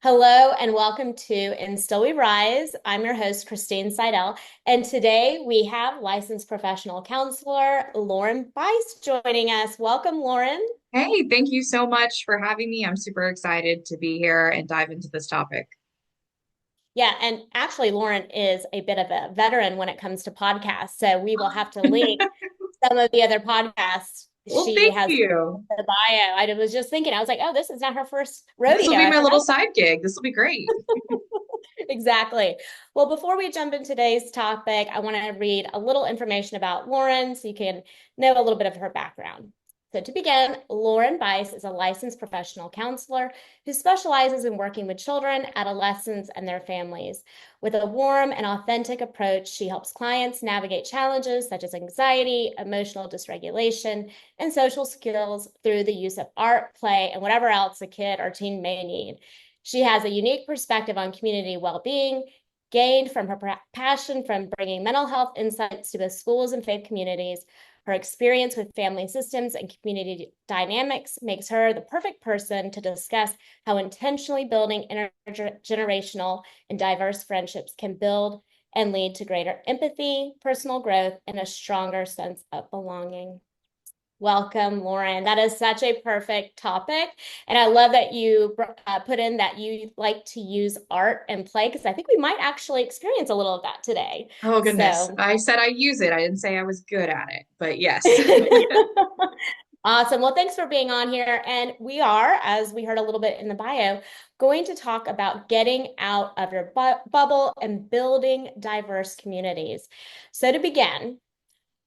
Hello and welcome to And Still We Rise. I'm your host, Christine Seidel, and today we have licensed professional counselor Lauren Bice joining us. Welcome, Lauren. Hey, thank you so much for having me. I'm super excited to be here and dive into this topic. Yeah, and actually, Lauren is a bit of a veteran when it comes to podcasts, so we will have to link some of the other podcasts Well, she thank has in you. the bio. I was just thinking, I was like, oh, this is not her first This will rodeo. be I my forgot. little side gig. This will be great. Exactly. Well, before we jump into today's topic, I want to read a little information about Lauren so you can know a little bit of her background. So, to begin, Lauren Bice is a licensed professional counselor who specializes in working with children, adolescents, and their families. With a warm and authentic approach, she helps clients navigate challenges such as anxiety, emotional dysregulation, and social skills through the use of art, play, and whatever else a kid or teen may need. She has a unique perspective on community well-being, gained from her passion from bringing mental health insights to both schools and faith communities. Her experience with family systems and community dynamics makes her the perfect person to discuss how intentionally building intergenerational and diverse friendships can build and lead to greater empathy, personal growth, and a stronger sense of belonging. Welcome, Lauren. That is such a perfect topic. And I love that you put in that you like to use art and play because I think we might actually experience a little of that today. Oh, goodness. So, I said I use it. I didn't say I was good at it, but yes. awesome. Well, thanks for being on here. And we are, as we heard a little bit in the bio, going to talk about getting out of your bubble and building diverse communities. So, to begin,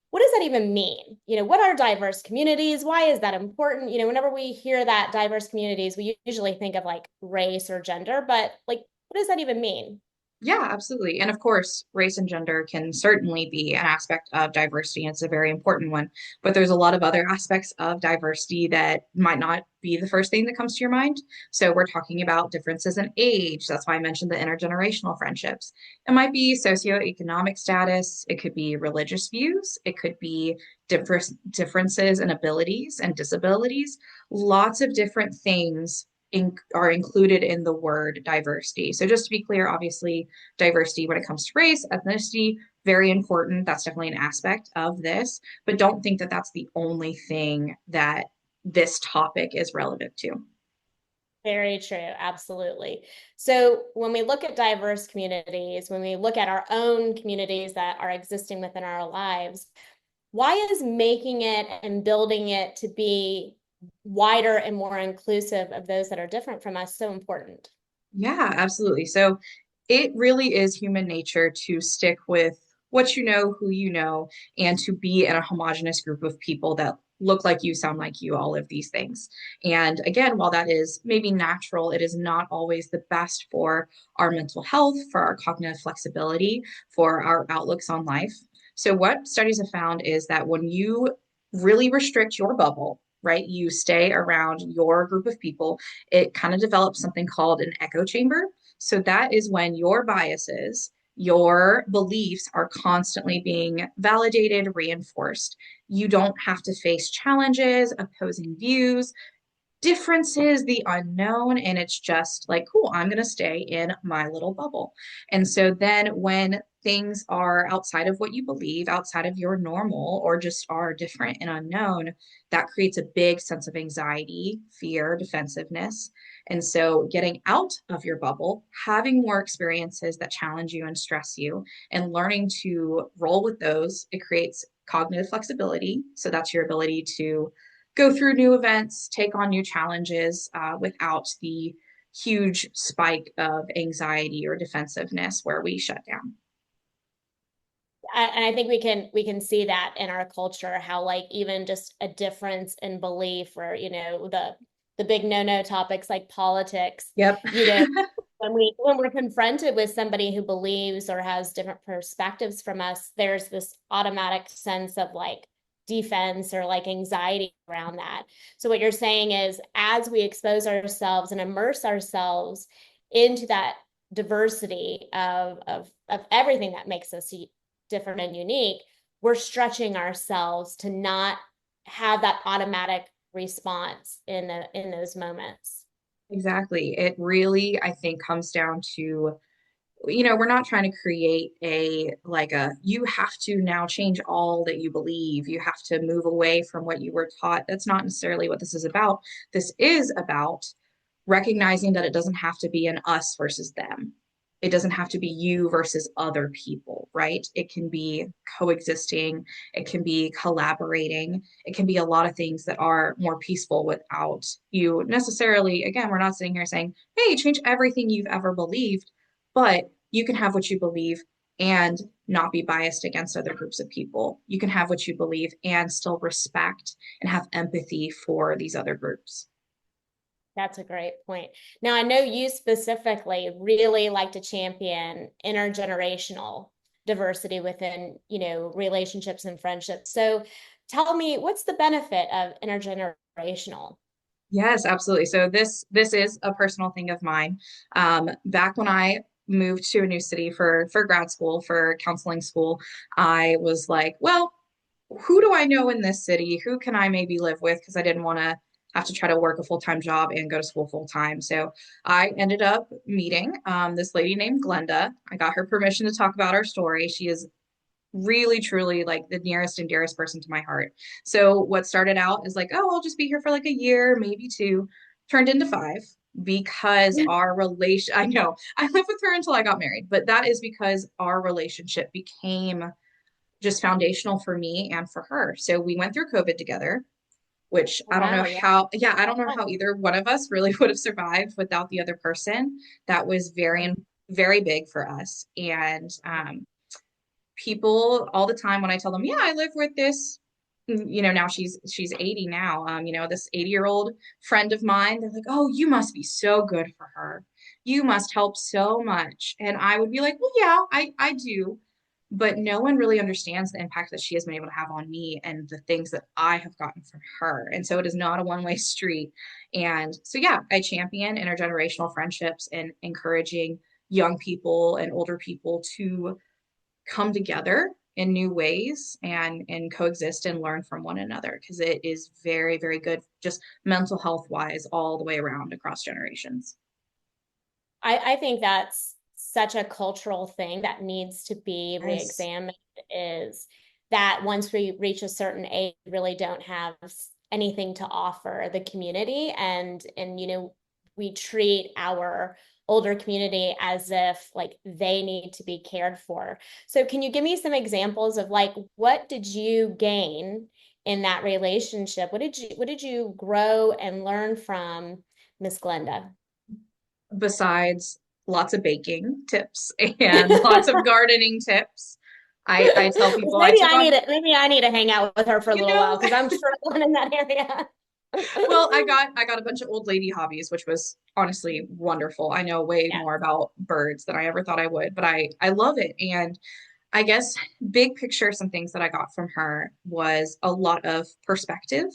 what does that even mean? What are diverse communities? Why is that important? Whenever we hear that diverse communities, we usually think of like race or gender, but like, what does that even mean? Yeah, absolutely. And of course, race and gender can certainly be an aspect of diversity, and it's a very important one. But there's a lot of other aspects of diversity that might not be the first thing that comes to your mind. So we're talking about differences in age. That's why I mentioned the intergenerational friendships. It might be socioeconomic status. It could be religious views. It could be differences in abilities and disabilities. Lots of different things are included in the word diversity. So just to be clear, obviously, diversity when it comes to race, ethnicity, very important. That's definitely an aspect of this, but don't think that that's the only thing that this topic is relevant to. Very true. Absolutely. So when we look at diverse communities, when we look at our own communities that are existing within our lives, why is making it and building it to be wider and more inclusive of those that are different from us so important? Yeah, absolutely. So it really is human nature to stick with what you know, who you know, and to be in a homogenous group of people that look like you, sound like you, all of these things. And again, while that is maybe natural, it is not always the best for our mental health, for our cognitive flexibility, for our outlooks on life. So, what studies have found is that when you really restrict your bubble, right, you stay around your group of people, it kind of develops something called an echo chamber. So that is when your biases, your beliefs are constantly being validated, reinforced. You don't have to face challenges, opposing views, differences, the unknown, and it's just like, cool, I'm going to stay in my little bubble. And so then when things are outside of what you believe, outside of your normal, or just are different and unknown, that creates a big sense of anxiety, fear, defensiveness. And so getting out of your bubble, having more experiences that challenge you and stress you, and learning to roll with those, it creates cognitive flexibility. So that's your ability to go through new events, take on new challenges without the huge spike of anxiety or defensiveness where we shut down. And I think we can see that in our culture, how like even just a difference in belief or the big no-no topics like politics, Yep. when we're confronted with somebody who believes or has different perspectives from us, there's this automatic sense of like defense or like anxiety around that. So what you're saying is as we expose ourselves and immerse ourselves into that diversity of everything that makes us different and unique, we're stretching ourselves to not have that automatic response in those moments. Exactly. It really, I think, comes down to, we're not trying to create you have to now change all that you believe. You have to move away from what you were taught. That's not necessarily what this is about. This is about recognizing that it doesn't have to be an us versus them. It doesn't have to be you versus other people, right? It can be coexisting, it can be collaborating, it can be a lot of things that are more peaceful without you necessarily. Again, we're not sitting here saying, hey, change everything you've ever believed, but you can have what you believe and not be biased against other groups of people. You can have what you believe and still respect and have empathy for these other groups. That's a great point. Now, I know you specifically really like to champion intergenerational diversity within, relationships and friendships. So tell me, what's the benefit of intergenerational? Yes, absolutely. So this is a personal thing of mine. Back when I moved to a new city for grad school, for counseling school, I was like, well, who do I know in this city? Who can I maybe live with? Because I didn't want to have to try to work a full-time job and go to school full time. So I ended up meeting this lady named Glenda. I got her permission to talk about our story. She is really truly like the nearest and dearest person to my heart. So what started out is like, oh, I'll just be here for like a year, maybe two, turned into five because our relation, I know I lived with her until I got married, but that is because our relationship became just foundational for me and for her. So we went through COVID together, which I don't know Wow, yeah. how, yeah, I don't know how either one of us really would have survived without the other person. That was very big for us. And people all the time when I tell them, yeah, I live with this, now she's 80 now, this 80-year-old friend of mine, they're like, oh, you must be so good for her. You must help so much. And I would be like, well, yeah, I do. But no one really understands the impact that she has been able to have on me and the things that I have gotten from her. And so it is not a one-way street. And so, yeah, I champion intergenerational friendships and encouraging young people and older people to come together in new ways and coexist and learn from one another because it is very good just mental health wise all the way around across generations. I think that's such a cultural thing that needs to be Yes. reexamined is that once we reach a certain age, we really don't have anything to offer the community. And we treat our older community as if like they need to be cared for. So can you give me some examples of like what did you gain in that relationship? What did you grow and learn from Miss Glenda? Besides lots of baking tips and lots of gardening tips, I tell Well, people I took on, maybe I need to hang out with her for a you little know while because I'm struggling in that area. well, I got a bunch of old lady hobbies, which was honestly wonderful. I know way Yeah. more about birds than I ever thought I would, but I love it. And I guess big picture, some things that I got from her was a lot of perspective.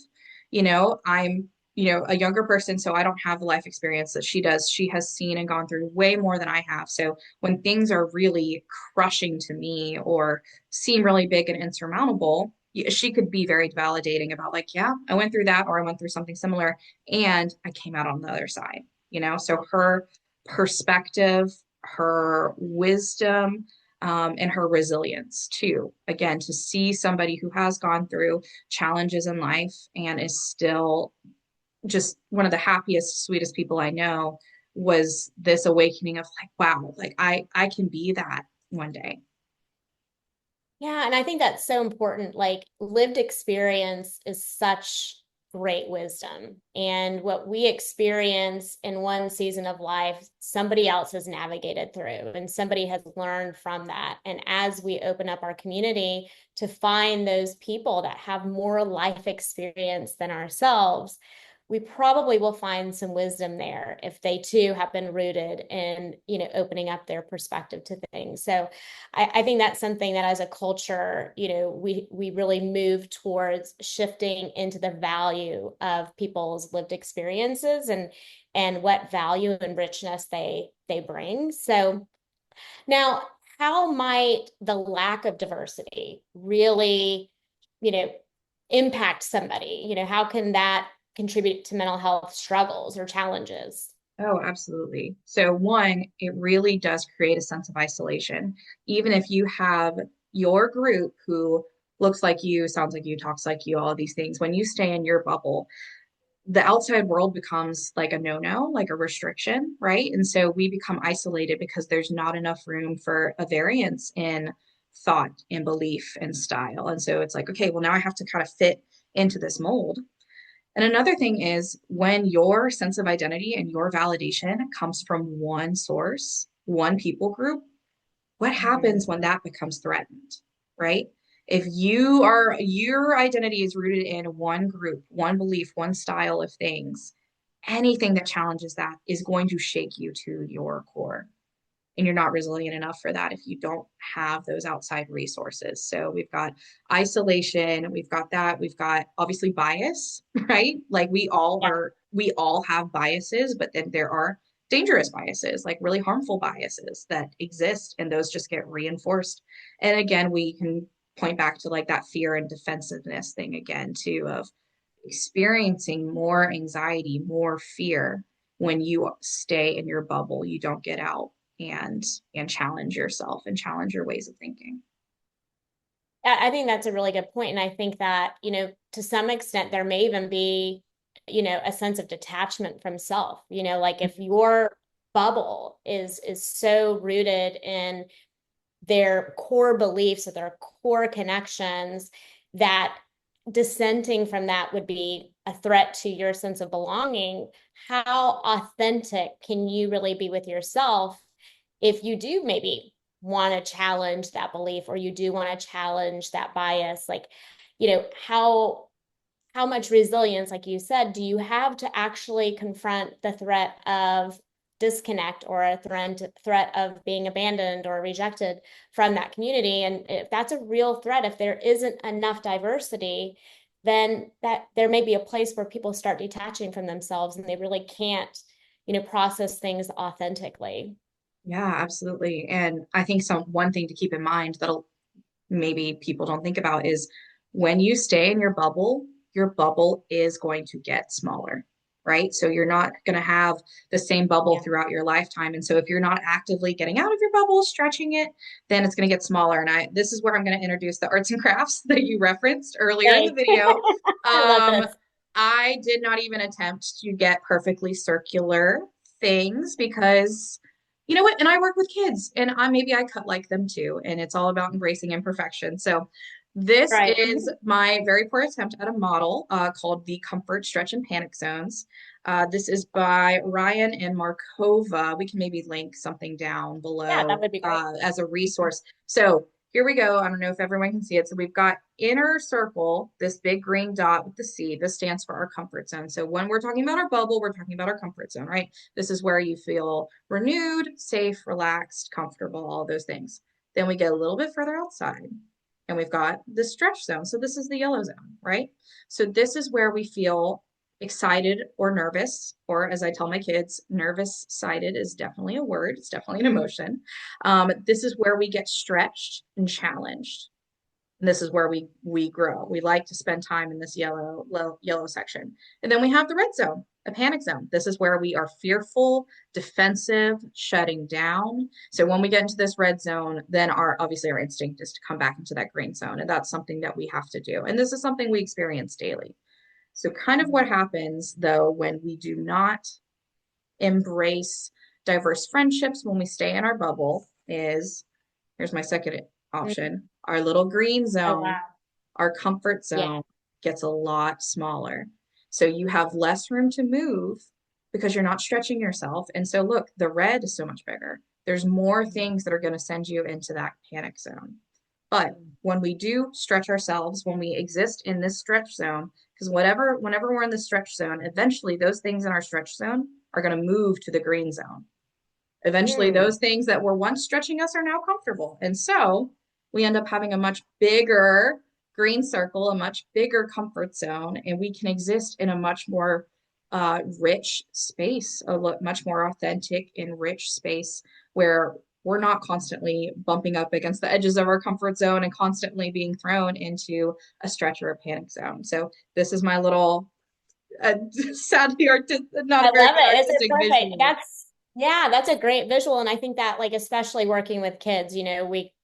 I'm, a younger person, so I don't have the life experience that she does. She has seen and gone through way more than I have. So when things are really crushing to me or seem really big and insurmountable, she could be very validating about like, yeah, I went through that or I went through something similar and I came out on the other side. So her perspective, her wisdom, and her resilience too. Again, to see somebody who has gone through challenges in life and is still just one of the happiest, sweetest people I know was this awakening of like, wow, like I can be that one day. Yeah, and I think that's so important. Like lived experience is such great wisdom. And what we experience in one season of life, somebody else has navigated through and somebody has learned from that. And as we open up our community to find those people that have more life experience than ourselves, we probably will find some wisdom there if they too have been rooted in, opening up their perspective to things. So I think that's something that as a culture, we really move towards shifting into the value of people's lived experiences and what value and richness they bring. So now, how might the lack of diversity really, you know, impact somebody? How can that contribute to mental health struggles or challenges? Oh, absolutely. So, one, it really does create a sense of isolation. Even if you have your group who looks like you, sounds like you, talks like you, all of these things, when you stay in your bubble, the outside world becomes like a no-no, like a restriction, right? And so we become isolated because there's not enough room for a variance in thought and belief and style. And so it's like, okay, well, now I have to kind of fit into this mold. And another thing is when your sense of identity and your validation comes from one source, one people group, what Mhm. happens when that becomes threatened, right? If you are, your identity is rooted in one group, one belief, one style of things, anything that challenges that is going to shake you to your core. And you're not resilient enough for that if you don't have those outside resources. So we've got isolation, we've got that, we've got obviously bias, right? Like Yeah. we all have biases, but then there are dangerous biases, like really harmful biases that exist, and those just get reinforced. And again, we can point back to like that fear and defensiveness thing again, too, of experiencing more anxiety, more fear when you stay in your bubble, you don't get out and challenge yourself and challenge your ways of thinking. I think that's a really good point. And I think that, to some extent, there may even be, a sense of detachment from self. Like if your bubble is so rooted in their core beliefs or their core connections that dissenting from that would be a threat to your sense of belonging, how authentic can you really be with yourself if you do maybe want to challenge that belief or you do want to challenge that bias? Like, how much resilience, like you said, do you have to actually confront the threat of disconnect or a threat of being abandoned or rejected from that community? And if that's a real threat, if there isn't enough diversity, then that there may be a place where people start detaching from themselves and they really can't, process things authentically. Yeah, absolutely. And I think some one thing to keep in mind that'll maybe people don't think about is when you stay in your bubble is going to get smaller, right? So you're not going to have the same bubble Yeah. throughout your lifetime. And so if you're not actively getting out of your bubble, stretching it, then it's going to get smaller. And this is where I'm going to introduce the arts and crafts that you referenced earlier in the Hey, video. I love Um, this. I did not even attempt to get perfectly circular things because you know what? And I work with kids and maybe I cut like them too. And it's all about embracing imperfection. So this Right. is my very poor attempt at a model called the Comfort, Stretch, and Panic Zones. This is by Ryan and Markova. We can maybe link something down Yeah, that below would be great. as a resource. So here we go. I don't know if everyone can see it. So we've got inner circle, this big green dot with the C. This stands for our comfort zone. So when we're talking about our bubble, we're talking about our comfort zone, right? This is where you feel renewed, safe, relaxed, comfortable, all those things. Then we get a little bit further outside and we've got the stretch zone. So this is the yellow zone, right? So this is where we feel excited or nervous, or as I tell my kids, nervous sided is definitely a word. It's definitely an emotion. This is where we get stretched and challenged. And this is where we grow. We like to spend time in this yellow section. And then we have the red zone, a panic zone. This is where we are fearful, defensive, shutting down. So when we get into this red zone, then our obviously our instinct is to come back into that green zone. And that's something that we have to do. And this is something we experience daily. So kind of what happens though when we do not embrace diverse friendships, when we stay in our bubble, is here's my second Mhm. option. Our little green Oh, zone, wow. our comfort Yeah. zone gets a lot smaller. So you have less room to move because you're not stretching yourself. And so look, the red is so much bigger. There's more things that are going to send you into that panic zone. But when we do stretch ourselves, when we exist in this stretch zone, because whenever we're in the stretch zone, eventually those things in our stretch zone are going to move to the green zone. Eventually, Mm. those things that were once stretching us are now comfortable. And so we end up having a much bigger green circle, a much bigger comfort zone, and we can exist in a much more rich space, much more authentic and rich space where we're not constantly bumping up against the edges of our comfort zone and constantly being thrown into a stretch or a panic zone. So this is my little uh, sadly not a I very love good it. It's artistic perfect. visual. Yeah, that's a great visual. And I think that like especially working with kids,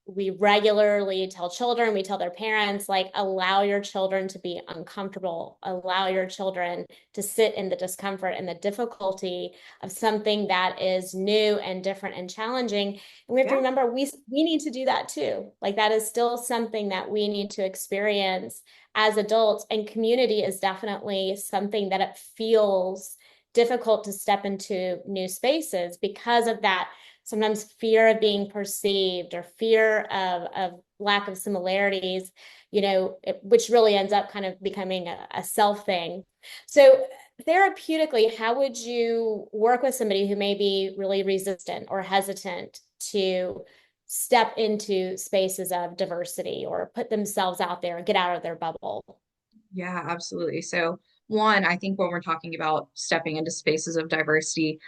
we regularly tell children, we tell their parents, like allow your children to be uncomfortable, allow your children to sit in the discomfort and the difficulty of something that is new and different and challenging. And we have to Yeah. remember we need to do that too. Like that is still something that we need to experience as adults. And community is definitely something that it feels difficult to step into new spaces because of that sometimes fear of being perceived or fear of lack of similarities, which really ends up kind of becoming a self thing. So therapeutically, how would you work with somebody who may be really resistant or hesitant to step into spaces of diversity or put themselves out there and get out of their bubble? Yeah, absolutely. So, one, I think when we're talking about stepping into spaces of diversity,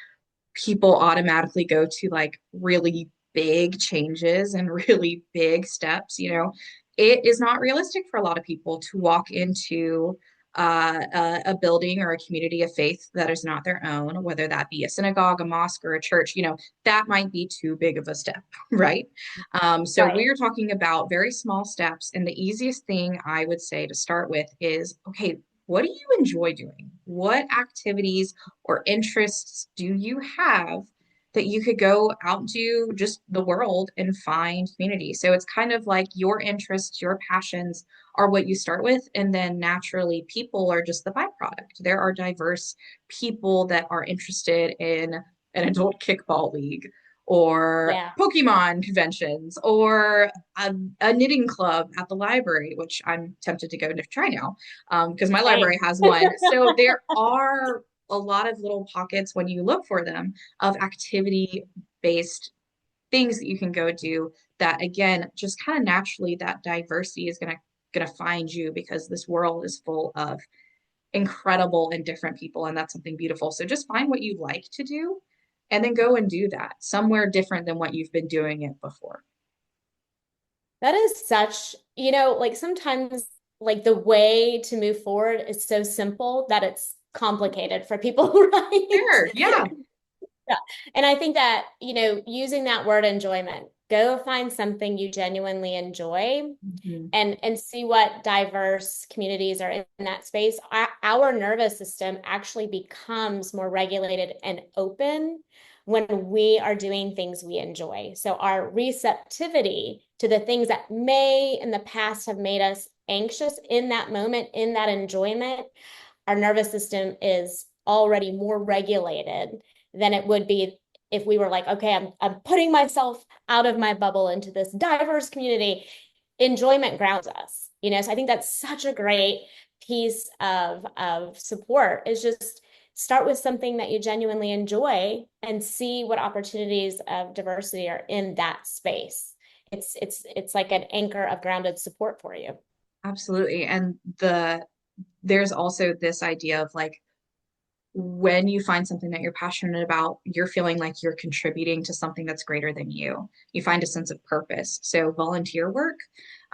people automatically go to like really big changes and really big steps. It is not realistic for a lot of people to walk into a building or a community of faith that is not their own, whether that be a synagogue, a mosque, or a church. That might be too big of a step, right? So Right. we're talking about very small steps. And the easiest thing I would say to start with is, okay, what do you enjoy doing? What activities or interests do you have that you could go out into just the world and find community? So it's kind of like your interests, your passions are what you start with. And then naturally, people are just the byproduct. There are diverse people that are interested in an adult kickball league or Yeah. Pokemon conventions or a knitting club at the library, which I'm tempted to go to try now because my library Same. has one. So there are a lot of little pockets when you look for them of activity based things that you can go do that again just kind of naturally that diversity is going to find you because this world is full of incredible and different people and that's something beautiful. So just find what you like to do and then go and do that somewhere different than what you've been doing it before. That is such, like sometimes like the way to move forward is so simple that it's complicated for people, right? Sure. Yeah. Yeah. And I think that, using that word enjoyment, go find something you genuinely enjoy Mhm. and see what diverse communities are in that space. Our nervous system actually becomes more regulated and open when we are doing things we enjoy. So our receptivity to the things that may in the past have made us anxious in that moment, in that enjoyment, our nervous system is already more regulated than it would be if we were like, okay, I'm putting myself out of my bubble into this diverse community. Enjoyment grounds us, so I think that's such a great piece of support is just start with something that you genuinely enjoy and see what opportunities of diversity are in that space. It's like an anchor of grounded support for you. Absolutely. And there's also this idea of like when you find something that you're passionate about, you're feeling like you're contributing to something that's greater than you. You find a sense of purpose. So volunteer work,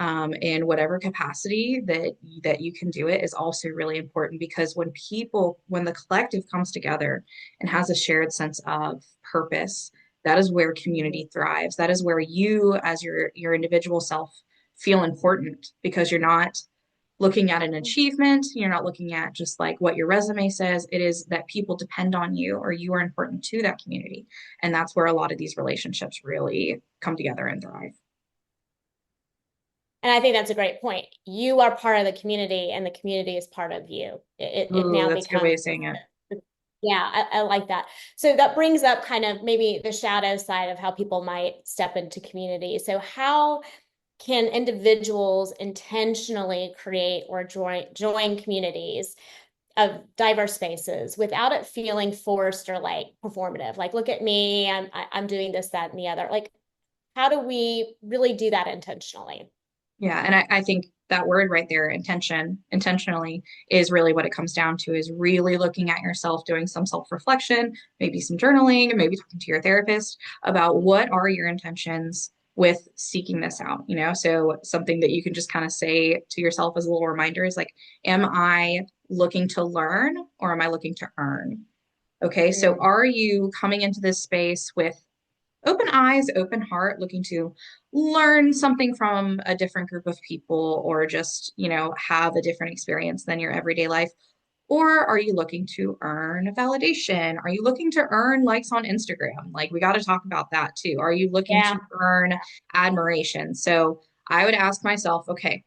in whatever capacity that you can do it is also really important because when the collective comes together and has a shared sense of purpose, that is where community thrives. That is where you, as your individual self, feel important because you're not looking at an achievement. You're not looking at just like what your resume says. It is that people depend on you or you are important to that community. And that's where a lot of these relationships really come together and thrive. And I think that's a great point. You are part of the community, and the community is part of you. It Ooh, now that's a good way becomes, of saying it. yeah, I like that. So that brings up kind of maybe the shadow side of how people might step into community. So how can individuals intentionally create or join communities of diverse spaces without it feeling forced or like performative? Like, look at me, I'm doing this, that, and the other. Like, how do we really do that intentionally? Yeah, and I think that word right there, intentionally, is really what it comes down to, is really looking at yourself, doing some self-reflection, maybe some journaling, maybe talking to your therapist about what are your intentions with seeking this out, you know? So something that you can just kind of say to yourself as a little reminder is like, am I looking to learn or am I looking to earn? Okay, so Mm, are you coming into this space with open eyes, open heart, looking to learn something from a different group of people or just, you know, have a different experience than your everyday life? Or are you looking to earn validation? Are you looking to earn likes on Instagram? Like, we got to talk about that too. Are you looking to yeah. earn admiration? So I would ask myself, okay,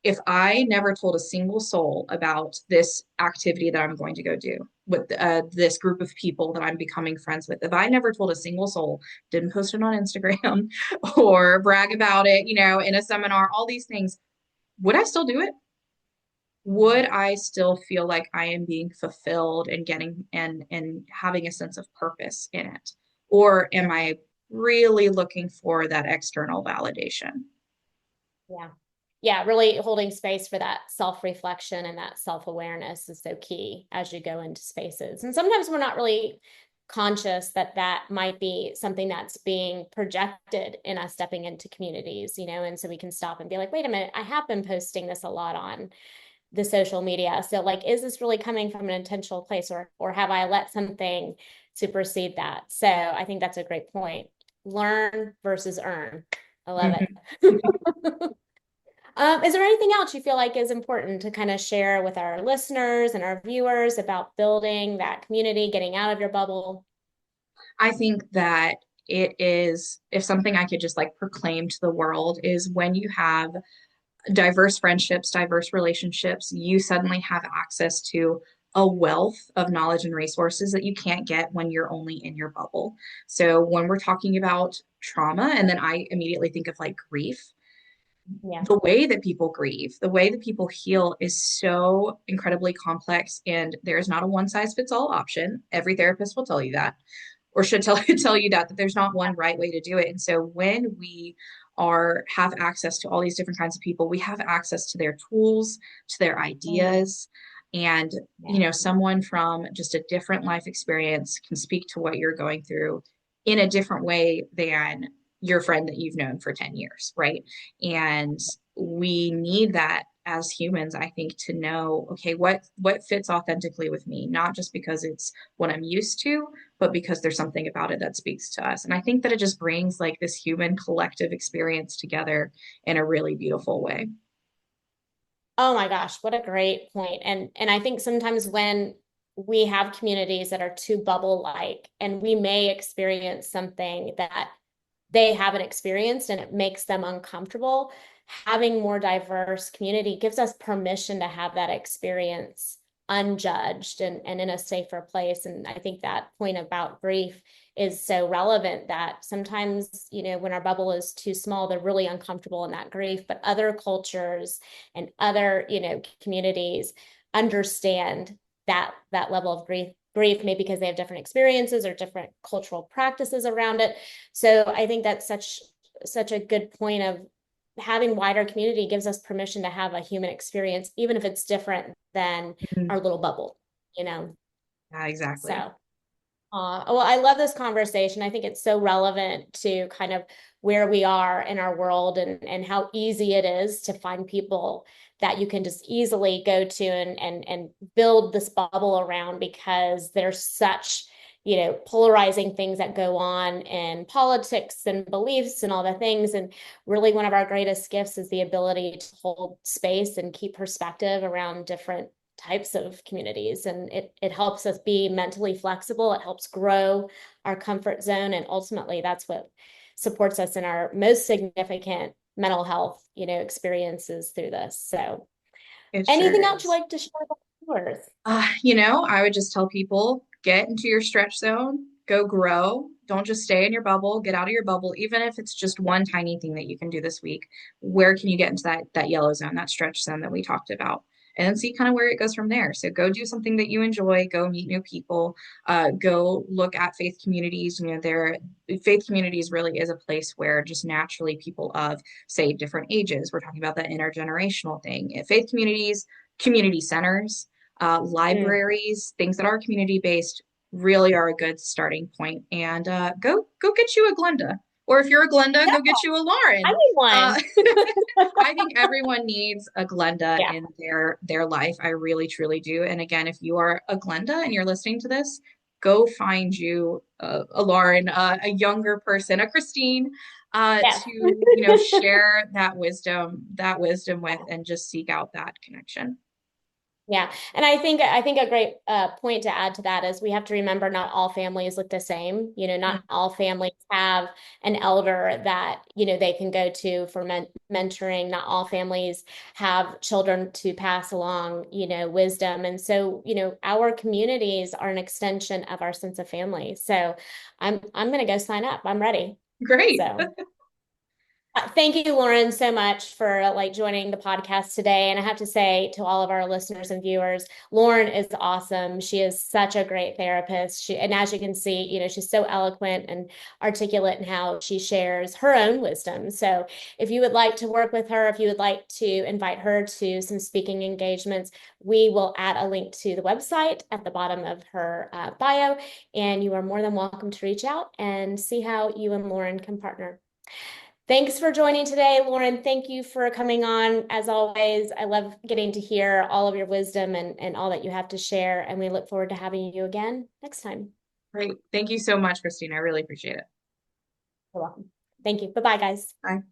if I never told a single soul about this activity that I'm going to go do with this group of people that I'm becoming friends with, if I never told a single soul, didn't post it on Instagram or brag about it, you know, in a seminar, all these things, would I still do it? Would I still feel like I am being fulfilled and getting and having a sense of purpose in it? Or am I really looking for that external validation? Yeah. Yeah, really holding space for that self-reflection and that self-awareness is so key as you go into spaces. And sometimes we're not really conscious that that might be something that's being projected in us stepping into communities, you know, and so we can stop and be like, wait a minute, I have been posting this a lot on the social media. So like, is this really coming from an intentional place or have I let something supersede that? So I think that's a great point. Learn versus earn. I love Mhm. it. Is there anything else you feel like is important to kind of share with our listeners and our viewers about building that community, getting out of your bubble? I think that it is, if something I could just like proclaim to the world, is when you have diverse friendships, diverse relationships, you suddenly have access to a wealth of knowledge and resources that you can't get when you're only in your bubble. So when we're talking about trauma, and then I immediately think of like grief, Yeah. the way that people grieve, the way that people heal is so incredibly complex, and there's not a one size fits all option. Every therapist will tell you that, or should tell you that there's not one right way to do it. And so when we are have access to all these different kinds of people, we have access to their tools, to their Mm, ideas, and yeah. you know, someone from just a different life experience can speak to what you're going through in a different way than your friend that you've known for 10 years, right? And we need that as humans, I think, to know, okay, what fits authentically with me, not just because it's what I'm used to, but because there's something about it that speaks to us. And I think that it just brings like this human collective experience together in a really beautiful way. Oh my gosh, what a great point. And I think sometimes when we have communities that are too bubble-like and we may experience something that they haven't experienced and it makes them uncomfortable, having more diverse community gives us permission to have that experience unjudged and in a safer place. And I think that point about grief is so relevant that sometimes, you know, when our bubble is too small, they're really uncomfortable in that grief, but other cultures and other, you know, communities understand that level of grief maybe because they have different experiences or different cultural practices around it. So I think that's such a good point of having wider community gives us permission to have a human experience, even if it's different than Mhm. our little bubble, you know? Yeah, exactly. So well, I love this conversation. I think it's so relevant to kind of where we are in our world and how easy it is to find people that you can just easily go to and build this bubble around because there's such, you know, polarizing things that go on in politics and beliefs and all the things. And really one of our greatest gifts is the ability to hold space and keep perspective around different types of communities, and it helps us be mentally flexible. It helps grow our comfort zone, and ultimately that's what supports us in our most significant mental health, you know, experiences through this. So It sure anything else you'd is. like to share about yours? You know, I would just tell people get into your stretch zone, go grow. Don't just stay in your bubble, get out of your bubble, even if it's just one tiny thing that you can do this week. Where can you get into that yellow zone, that stretch zone that we talked about? And then see kind of where it goes from there. So go do something that you enjoy, go meet new people, go look at faith communities. You know, there faith communities really is a place where just naturally people of say different ages. We're talking about that intergenerational thing. Faith communities, community centers, Mm. libraries, things that are community based really are a good starting point. And go get you a Glenda Or if you're a Glenda, No, go get you a I Lauren. need Uh, one. I think everyone needs a Glenda Yeah. in their life. I really, truly do. And again, if you are a Glenda and you're listening to this, go find you a Lauren, a younger person, a Christine, Yes. to share that wisdom with, and just seek out that connection. Yeah, and I think a great point to add to that is we have to remember not all families look the same. Not all families have an elder that they can go to for mentoring. Not all families have children to pass along wisdom, and so our communities are an extension of our sense of family. So I'm going to go sign up. I'm ready. Great. So. Thank you, Lauren, so much for joining the podcast today. And I have to say to all of our listeners and viewers, Lauren is awesome. She is such a great therapist. And as you can see, she's so eloquent and articulate in how she shares her own wisdom. So if you would like to work with her, if you would like to invite her to some speaking engagements, we will add a link to the website at the bottom of her bio. And you are more than welcome to reach out and see how you and Lauren can partner. Thanks for joining today, Lauren. Thank you for coming on. As always, I love getting to hear all of your wisdom and all that you have to share. And we look forward to having you again next time. Great. Thank you so much, Christine. I really appreciate it. You're welcome. Thank you. Bye-bye, guys. Bye.